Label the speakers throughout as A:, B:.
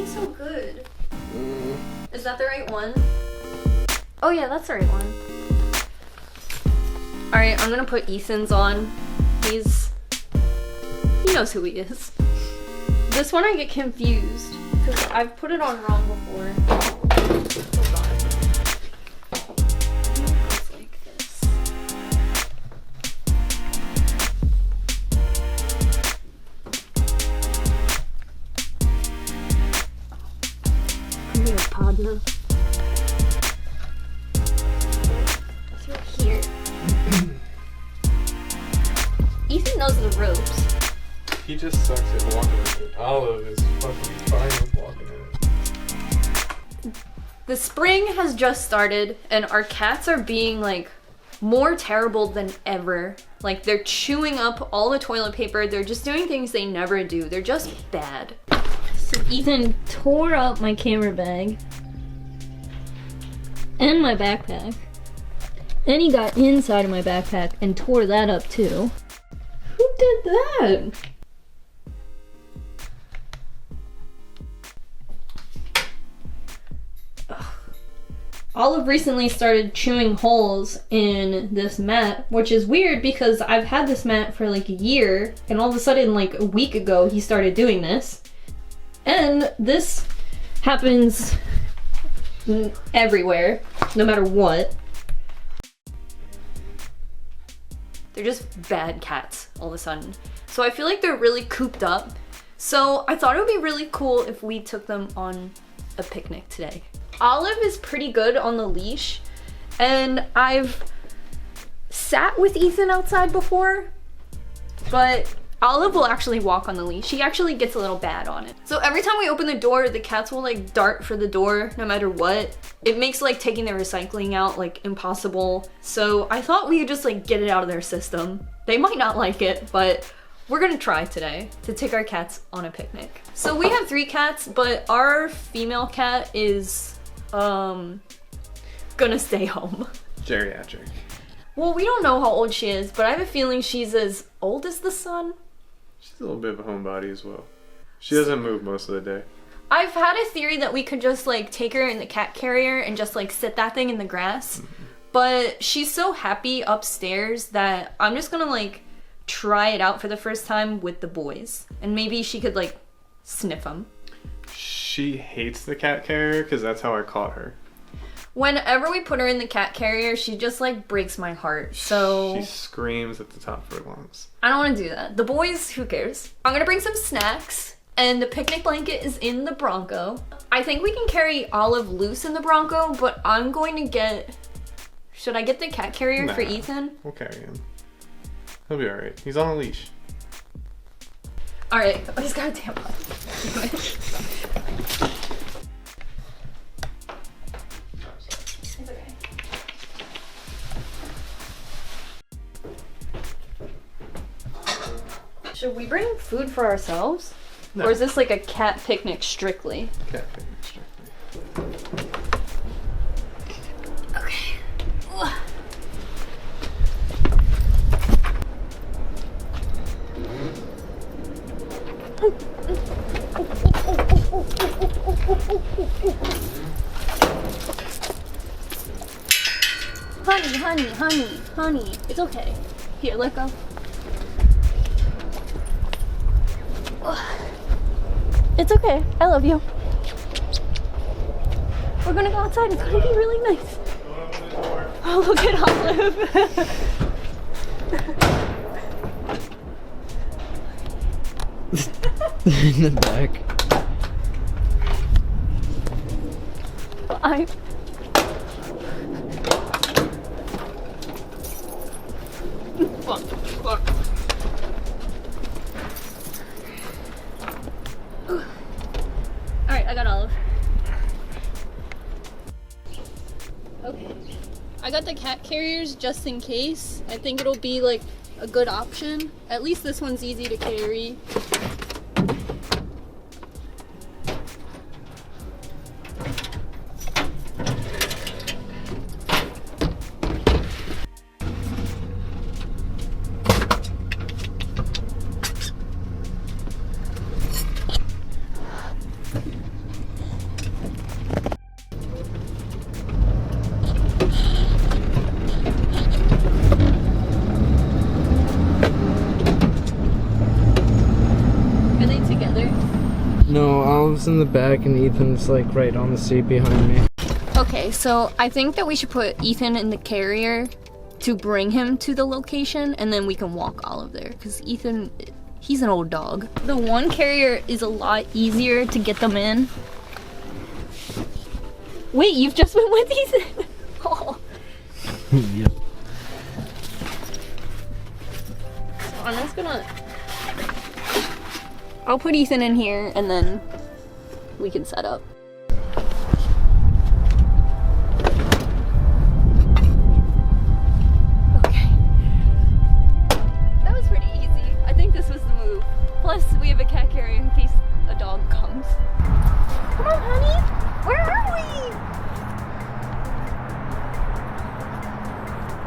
A: being so good. Is that the right one? Oh yeah, that's the right one. Alright, I'm gonna put Ethan's on. He knows who he is. This one I get confused because I've put it on wrong before. Hold on. It's like this. I'm gonna pod now. It's right here. Ethan knows the ropes.
B: He just sucks at walking in it. Olive is fucking fine with walking in it.
A: The spring has just started and our cats are being like more terrible than ever. Like they're chewing up all the toilet paper. They're just doing things they never do. They're just bad. So Ethan tore up my camera bag and my backpack. And he got inside of my backpack and tore that up too. Who did that? Olive recently started chewing holes in this mat, which is weird because I've had this mat for like a year, and all of a sudden like a week ago he started doing this. And this happens everywhere, no matter what. They're just bad cats all of a sudden. So I feel like they're really cooped up. So I thought it would be really cool if we took them on a picnic today. Olive is pretty good on the leash, and I've sat with Ethan outside before, but Olive will actually walk on the leash. She actually gets a little bad on it. So every time we open the door, the cats will like dart for the door no matter what. It makes like taking their recycling out like impossible. So I thought we could just like get it out of their system. They might not like it, but we're gonna try today to take our cats on a picnic. So we have 3 cats, but our female cat is gonna stay home.
B: Geriatric.
A: Well, we don't know how old she is, but I have a feeling she's as old as the sun.
B: She's a little bit of a homebody as well. She doesn't move most of the day.
A: I've had a theory that we could just like take her in the cat carrier and just like sit that thing in the grass. But she's so happy upstairs that I'm just gonna like try it out for the first time with the boys. And maybe she could like sniff them.
B: She hates the cat carrier because that's how I caught her.
A: Whenever we put her in the cat carrier, she just like breaks my heart. So
B: she screams at the top of her lungs.
A: I don't want to do that. The boys, who cares? I'm gonna bring some snacks, and the picnic blanket is in the Bronco. I think we can carry Olive loose in the Bronco, but I'm going to get... Should I get the cat carrier for Ethan?
B: We'll carry him. He'll be alright. He's on a leash.
A: Alright, he's got a tampon. It's okay. Should we bring food for ourselves? No. Or is this like a cat picnic strictly?
B: Cat picnic strictly.
A: Okay. Honey. It's okay. Here, let go. It's okay. I love you. We're gonna go outside. It's gonna be really nice. Oh, look at Olive.
C: In the back.
A: Fuck. Alright, I got Olive. Okay. I got the cat carriers just in case. I think it'll be like a good option. At least this one's easy to carry.
C: Olive's in the back and Ethan's like right on the seat behind me.
A: Okay, so I think that we should put Ethan in the carrier to bring him to the location, and then we can walk Olive there, because Ethan, he's an old dog. The one carrier is a lot easier to get them in. Wait, you've just been with Ethan? Oh.
C: Yep.
A: So I'm just gonna... I'll put Ethan in here, and then we can set up. Plus, we have a cat carrier in case a dog comes. Come on, honey! Where are we?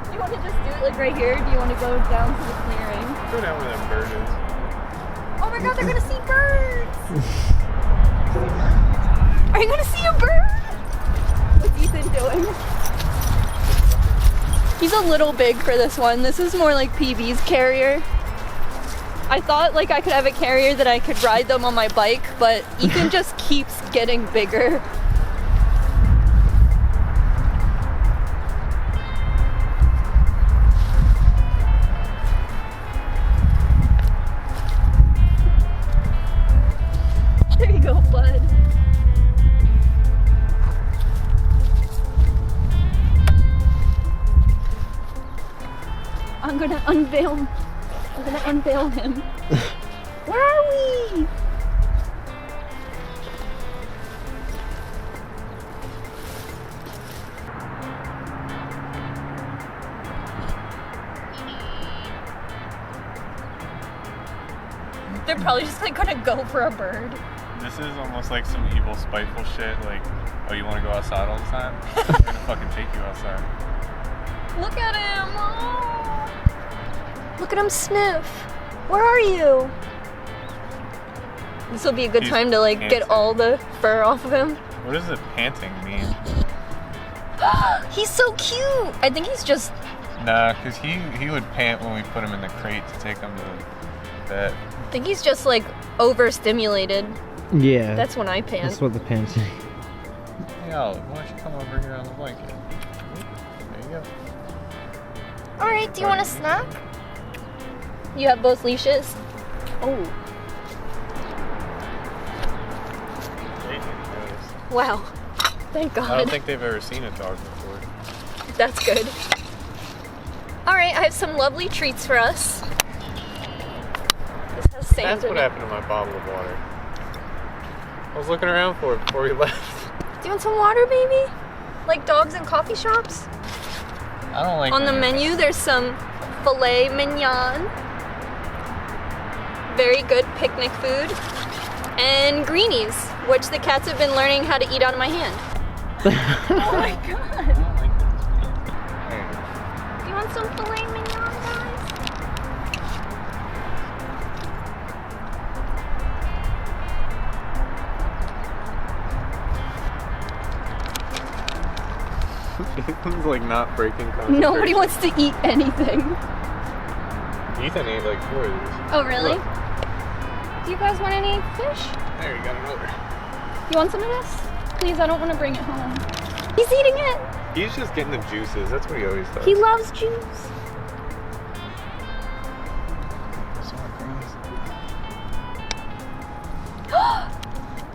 A: Do you want to just do it like right here? Or do you want to go down to the clearing?
B: Go down where that bird is.
A: Oh my god, they're gonna see birds! Are you gonna see a bird? What's Ethan doing? He's a little big for this one. This is more like PB's carrier. I thought like I could have a carrier that I could ride them on my bike, but Ethan just keeps getting bigger. There you go, bud. I'm gonna unveil him. Where are we? They're probably just like gonna go for a bird.
B: This is almost like some evil, spiteful shit. Like, oh, you want to go outside all the time? I'm gonna fucking take you outside.
A: Look at him! Oh. Look at him sniff. Where are you? This will be a good time to like get all the fur off of him.
B: What does the panting mean?
A: He's so cute. I think he's just...
B: Nah, because he would pant when we put him in the crate to take him to the vet.
A: I think he's just like overstimulated.
C: Yeah.
A: That's when I pant.
C: That's what the panting.
B: Hey, Olive, why don't you come over here on the blanket? There you go.
A: Alright, do you want a snack? You have both leashes? Oh.
B: They didn't notice.
A: Wow. Thank God.
B: I don't think they've ever seen a dog before.
A: That's good. Alright, I have some lovely treats for us. This has sand
B: That's
A: in
B: what
A: it.
B: happened to my bottle of water. I was looking around for it before we left.
A: Do you want some water, baby? Like dogs in coffee shops?
B: I don't like
A: On the menu, there's some filet mignon. Very good picnic food. And greenies, which the cats have been learning how to eat out of my hand. Oh my god.
B: I don't like this. Hey.
A: Do you want some filet mignon, guys?
B: Ethan's like not breaking concentration.
A: Nobody wants to eat anything.
B: Ethan ate like 4 of these.
A: Oh, really?
B: Look.
A: Do you guys want any fish?
B: There, you got another.
A: You want some of this? Please, I don't want to bring it home. He's eating it.
B: He's just getting the juices. That's what he always does.
A: He loves juice.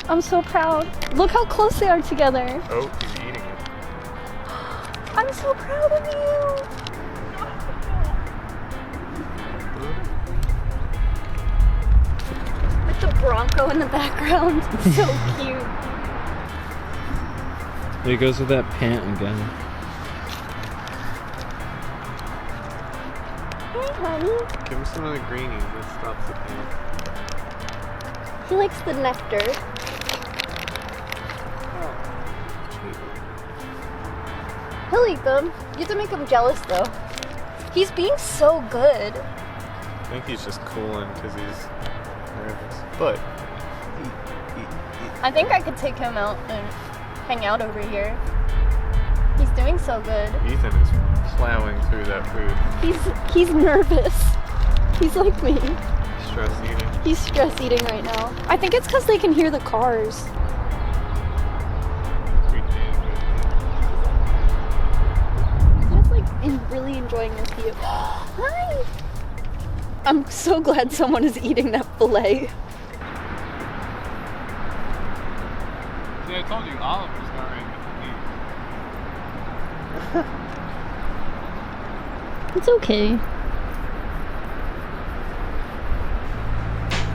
A: I'm so proud. Look how close they are together.
B: Oh, he's eating it.
A: I'm so proud of you. With the Bronco in the background. So cute.
C: There goes with that pant again.
A: Hey, honey.
B: Give him some of the greenies. That stops the pain.
A: He likes the nectar. He'll eat them. You have to make him jealous, though. He's being so good.
B: I think he's just cooling because he's nervous. But
A: I think I could take him out and hang out over here. He's doing so good.
B: Ethan is plowing through that food.
A: He's nervous. He's like me.
B: stress eating.
A: He's stress eating right now. I think it's because they can hear the cars. He's just like really enjoying this view. Hi! I'm so glad someone is eating that filet.
B: See, I told you Olive was not ready to eat.
A: It's okay.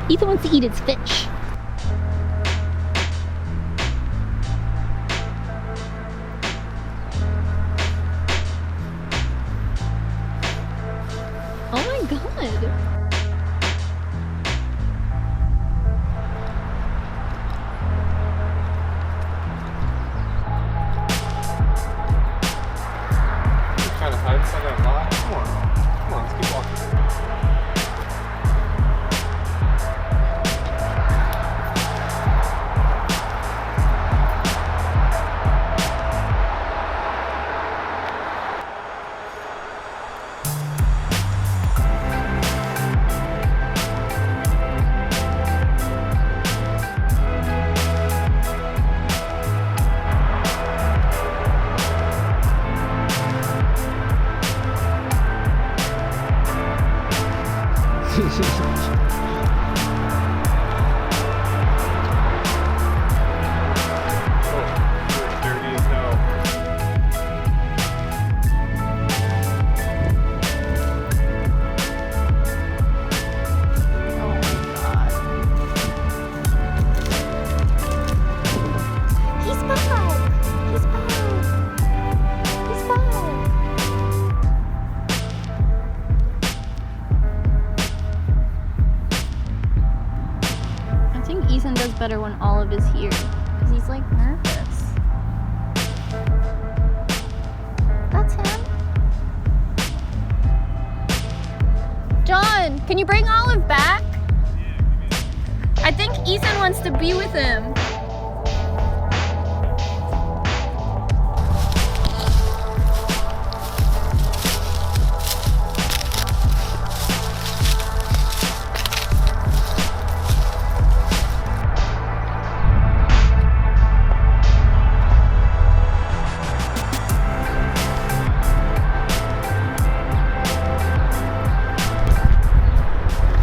A: Ethan wants to eat his fish. Oh my god.
B: Trying to hide inside that lot. Come on, let's keep walking. Dirty as hell.
A: Oh my god. He's back! He's back! He's back! I think Ethan does better when Olive is here. Because he's like nervous. That's him. John, can you bring Olive back? I think Ethan wants to be with him.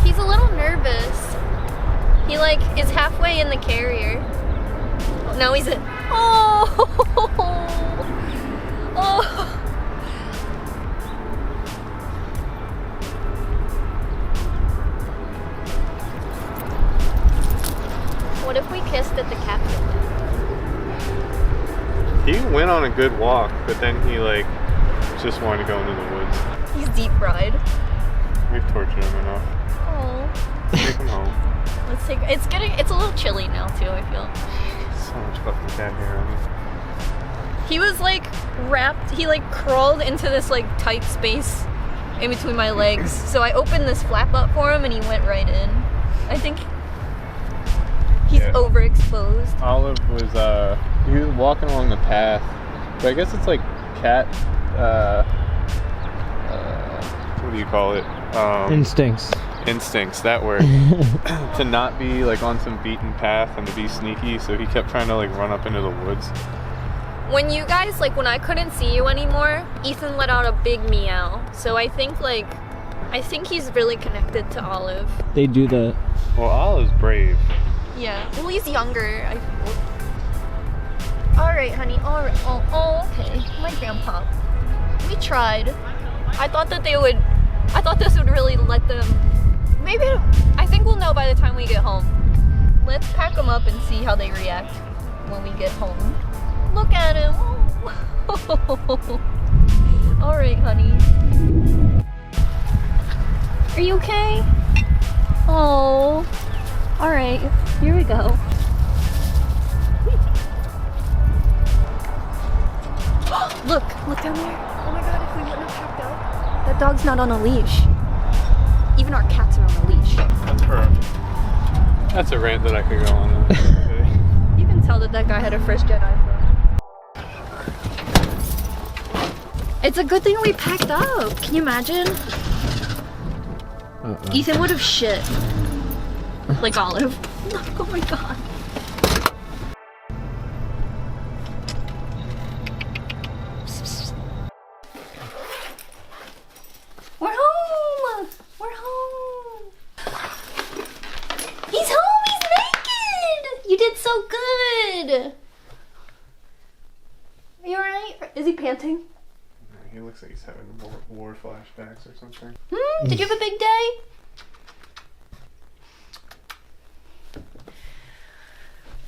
A: He's a little nervous. He like is halfway in the carrier. No, he's in. Oh, oh. What if we kissed at the captain?
B: He went on a good walk, but then he like just wanted to go into the woods.
A: He's deep fried.
B: We've tortured him enough.
A: Oh,
B: Take him home.
A: let's take. It's a little chilly now too. I feel.
B: So much fucking cat hair on me.
A: He was like wrapped. He like crawled into this like tight space in between my legs. So I opened this flap up for him, and he went right in. I think he's overexposed.
B: Olive was he was walking along the path, but I guess it's like cat what do you call it?
C: Instincts.
B: Instincts, that word. To not be like on some beaten path and to be sneaky, so he kept trying to like run up into the woods.
A: When you guys, like when I couldn't see you anymore, Ethan let out a big meow. So I think he's really connected to Olive.
C: They do that.
B: Well, Olive's brave.
A: Yeah. Well, he's younger. All right, honey. All right. Oh, okay. My grandpa. We tried. I thought this would really let them. Maybe. I think we'll know by the time we get home. Let's pack them up and see how they react when we get home. Look at him. All right, honey. Are you okay? Oh. All right. Here we go. Look down there. Oh my god, if we wouldn't have packed up. That dog's not on a leash. Even our cats are on a leash.
B: That's a rant that I could go on.
A: You can tell that guy had a first gen iPhone. It's a good thing we packed up. Can you imagine? Ethan would have shit. Like Olive. Oh my god. We're home! We're home! He's home! He's naked! You did so good! Are you alright? Is he panting?
B: He looks like he's having war flashbacks or something.
A: Did you have a big day?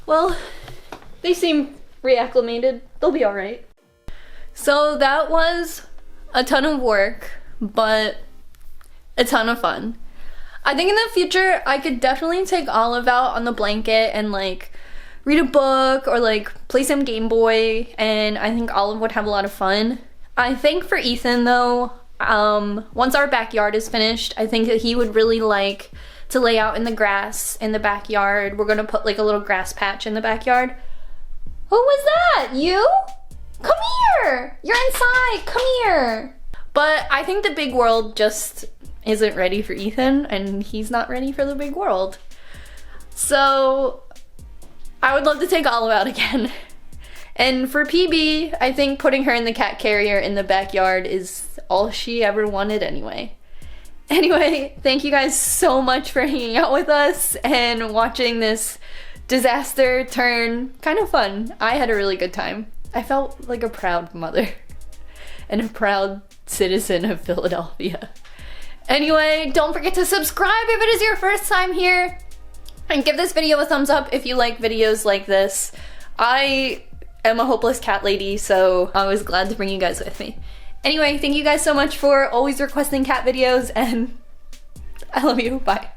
A: Well, they seem reacclimated. They'll be alright. So that was a ton of work, but a ton of fun. I think in the future, I could definitely take Olive out on the blanket and like read a book or like play some Game Boy, and I think Olive would have a lot of fun. I think for Ethan though, once our backyard is finished, I think that he would really like to lay out in the grass in the backyard. We're gonna put like a little grass patch in the backyard. Who was that? You? Come here! You're inside, come here! But I think the big world just isn't ready for Ethan, and he's not ready for the big world. So I would love to take Olive out again. And for PB, I think putting her in the cat carrier in the backyard is all she ever wanted anyway. Anyway, thank you guys so much for hanging out with us and watching this disaster turn kind of fun. I had a really good time. I felt like a proud mother and a proud citizen of Philadelphia. Anyway, don't forget to subscribe if it is your first time here, and give this video a thumbs up if you like videos like this. I am a hopeless cat lady, so I was glad to bring you guys with me. Anyway, thank you guys so much for always requesting cat videos, and I love you. Bye.